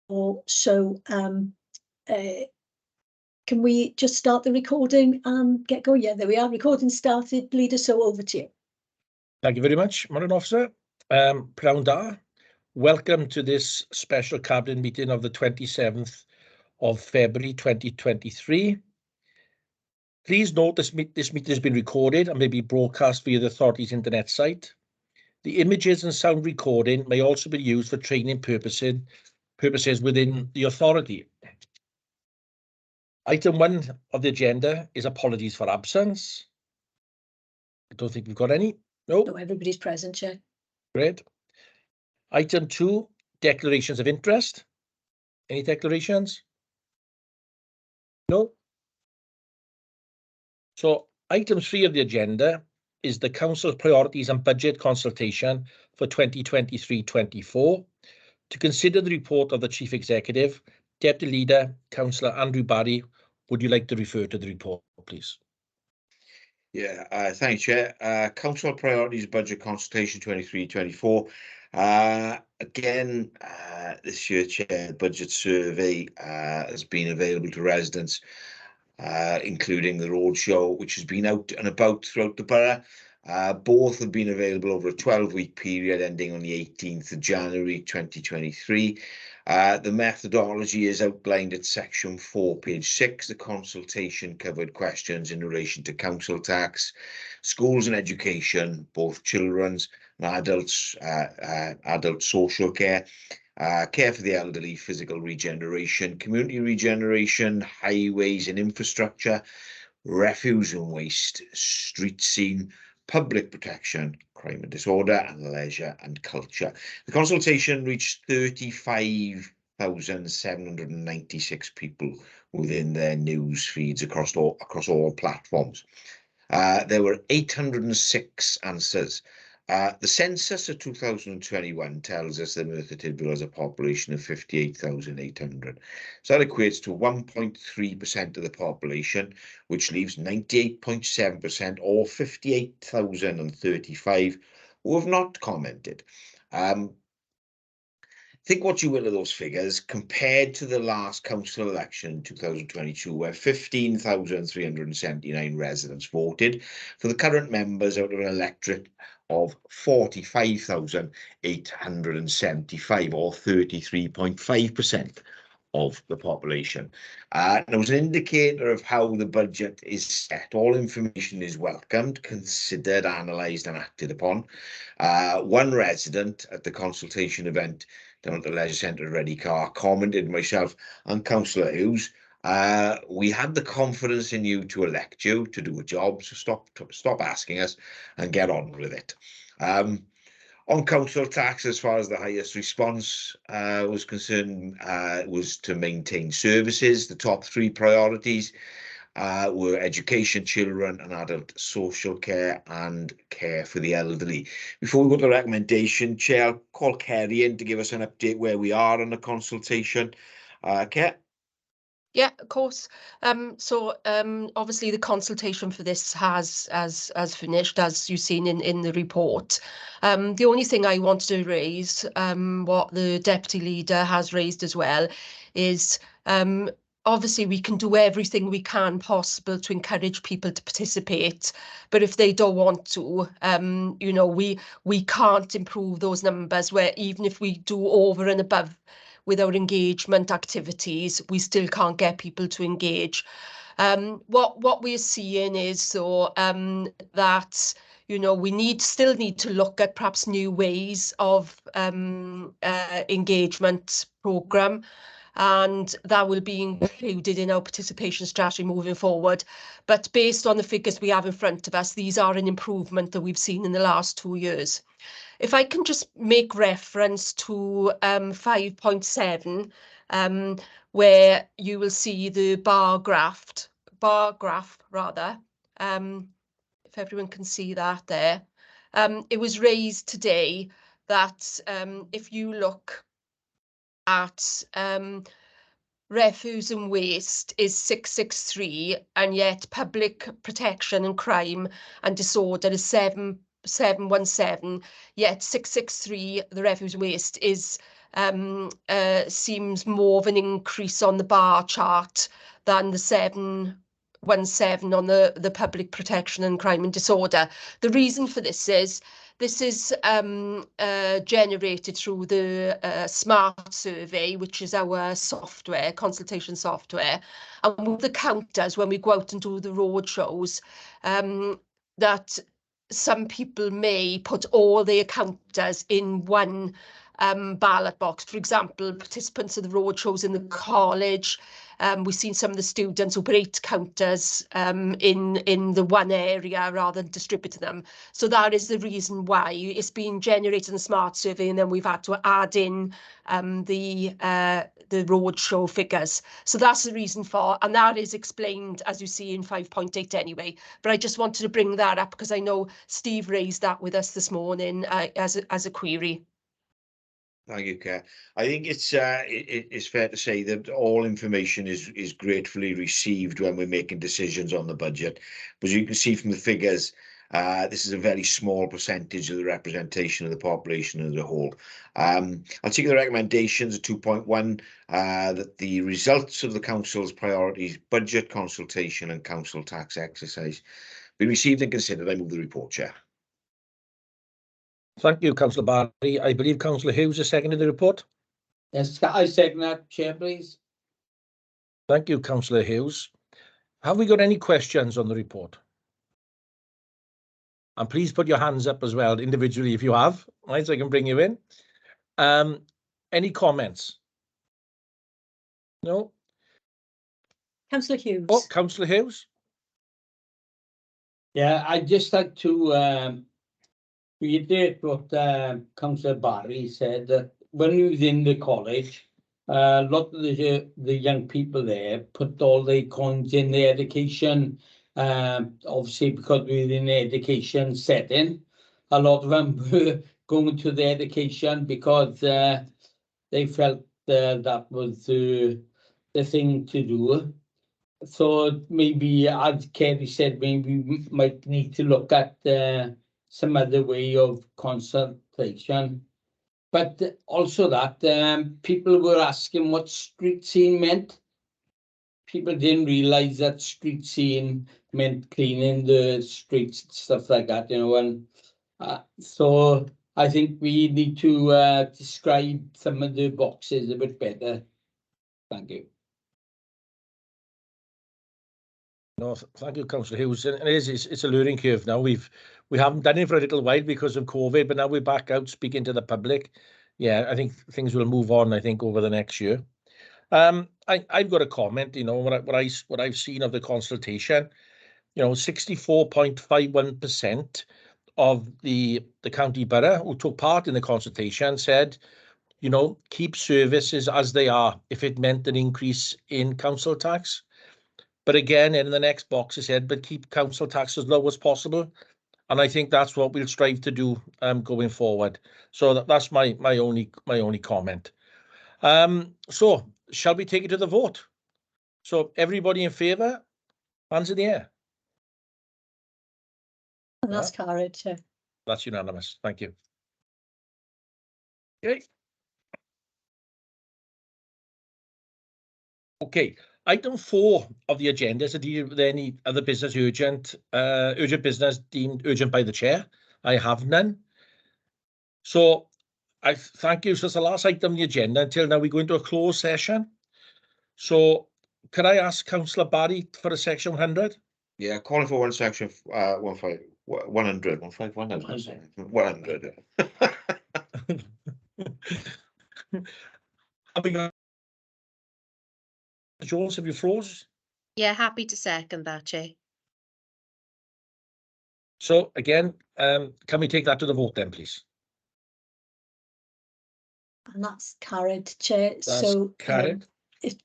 So can we just start the recording and get going? Yeah, there we are. Recording started. Leader, so over to you. Thank you very much, Madam Officer. Pnawn da. Welcome to this special Cabinet meeting of the 27th of February 2023. Please note this meeting has been recorded and may be broadcast via the authority's internet site. The images and sound recording may also be used for training purposes within the authority. Item 1 of the agenda is apologies for absence. I don't think we've got any. No, everybody's present, Chair. Great. Item 2, declarations of interest. Any declarations? No. So item 3 of the agenda is the Council's priorities and budget consultation for 2023-24. To consider the report of the Chief Executive, Deputy Leader, Councillor Andrew Barry, would you like to refer to the report, please? Yeah, thanks, Chair. Council priorities budget consultation 23-24. Again, this year, Chair, the budget survey has been available to residents, including the roadshow, which has been out and about throughout the borough. Both have been available over a 12-week period ending on the 18th of January 2023. The methodology is outlined at section 4, page 6. The consultation covered questions in relation to council tax, schools and education, both children's and adults, adult social care, care for the elderly, physical regeneration, community regeneration, highways and infrastructure, refuse and waste, street scene, public protection, crime and disorder, and leisure and culture. The consultation reached 35,796 people within their news feeds across all platforms. There were 806 answers. The census of 2021 tells us that Merthyr Tydfil has a population of 58,800. So that equates to 1.3% of the population, which leaves 98.7% or 58,035 who have not commented. Think what you will of those figures compared to the last council election in 2022, where 15,379 residents voted for the current members out of an electorate of 45,875, or 33.5% of the population. And it was an indicator of how the budget is set. All information is welcomed, considered, analysed and acted upon. One resident at the consultation event down at the Leisure Centre at Redcar commented, myself and Councillor Hughes, we had the confidence in you to elect you to do a job, so stop asking us and get on with it. On council tax, as far as the highest response was concerned, was to maintain services. The top 3 priorities were education, children and adult social care, and care for the elderly. Before we go to the recommendation, Chair, I'll call Kerry in to give us an update where we are on the consultation. Kerry? Yeah, of course. Obviously the consultation for this has finished, as you've seen in the report. The only thing I wanted to raise, what the Deputy Leader has raised as well, is obviously we can do everything we can possible to encourage people to participate, but if they don't want to, you know, we can't improve those numbers, where even if we do over and above with our engagement activities, we still can't get people to engage. What we're seeing is that, you know, we still need to look at perhaps new ways of engagement programme, and that will be included in our participation strategy moving forward. But based on the figures we have in front of us, these are an improvement that we've seen in the last 2 years. If I can just make reference to 5.7, where you will see the bar graph, if everyone can see that there. It was raised today that if you look at refuse and waste is 663, and yet public protection and crime and disorder is 717, yet 663, the refuse and waste, is seems more of an increase on the bar chart than the 717 on the public protection and crime and disorder. The reason for this is generated through the SMART survey, which is our software, consultation software. And with the counters, when we go out and do the road shows, that some people may put all their counters in one ballot box. For example, participants of the road shows in the college, we've seen some of the students who put 8 counters in the one area rather than distributing them. So that is the reason why it's been generated in the SMART survey, and then we've had to add in the roadshow figures. So that's the reason for, and that is explained, as you see, in 5.8 anyway. But I just wanted to bring that up because I know Steve raised that with us this morning as a query. Thank you, Claire. I think it's fair to say that all information is gratefully received when we're making decisions on the budget. But as you can see from the figures, this is a very small percentage of the representation of the population as a whole. I'll take the recommendations at 2.1, that the results of the Council's priorities, budget consultation and council tax exercise be received and considered. I move the report, Chair. Thank you, Councillor Barry. I believe Councillor Hughes has seconded the report. Yes, I second that, Chair, please. Thank you, Councillor Hughes. Have we got any questions on the report? And please put your hands up as well individually if you have, right, so I can bring you in. Any comments? No? Councillor Hughes. Oh, Councillor Hughes? Yeah, I'd just like to reiterate what Councillor Barry said, that when he was in the college, a lot of the young people there put all their coins in the education. Obviously, because we're in the education setting, a lot of them were going to the education because they felt that was the thing to do. So maybe, as Kerry said, maybe we might need to look at some other way of consultation. But also that people were asking what street scene meant. People didn't realize that street scene meant cleaning the streets and stuff like that, you know. And so I think we need to describe some of the boxes a bit better. Thank you. No, thank you, Councillor Hughes. And it's a learning curve now. We haven't done it for a little while because of COVID, but now we're back out speaking to the public. Yeah, I think things will move on, I think, over the next year. I've got a comment, you know, what I've seen of the consultation, you know, 64.51% of the county borough who took part in the consultation said, you know, keep services as they are if it meant an increase in council tax. But again, in the next box, it said, but keep council tax as low as possible. And I think that's what we'll strive to do going forward. So that's my only comment. So shall we take it to the vote? So everybody in favour? Hands in the air. And that's carried, Chair. That's unanimous. Thank you. Okay. Okay. Item 4 of the agenda is to deal with any other business urgent business deemed urgent by the chair. I have none. So I thank you. So it's the last item on the agenda. Until now, we go into a closed session. So could I ask Councillor Barry for a section 100? Yeah, calling for one section 100. Jones, have you froze? Yeah, happy to second that, Chair. So again, can we take that to the vote then, please? And that's carried, Chair. That's so carried.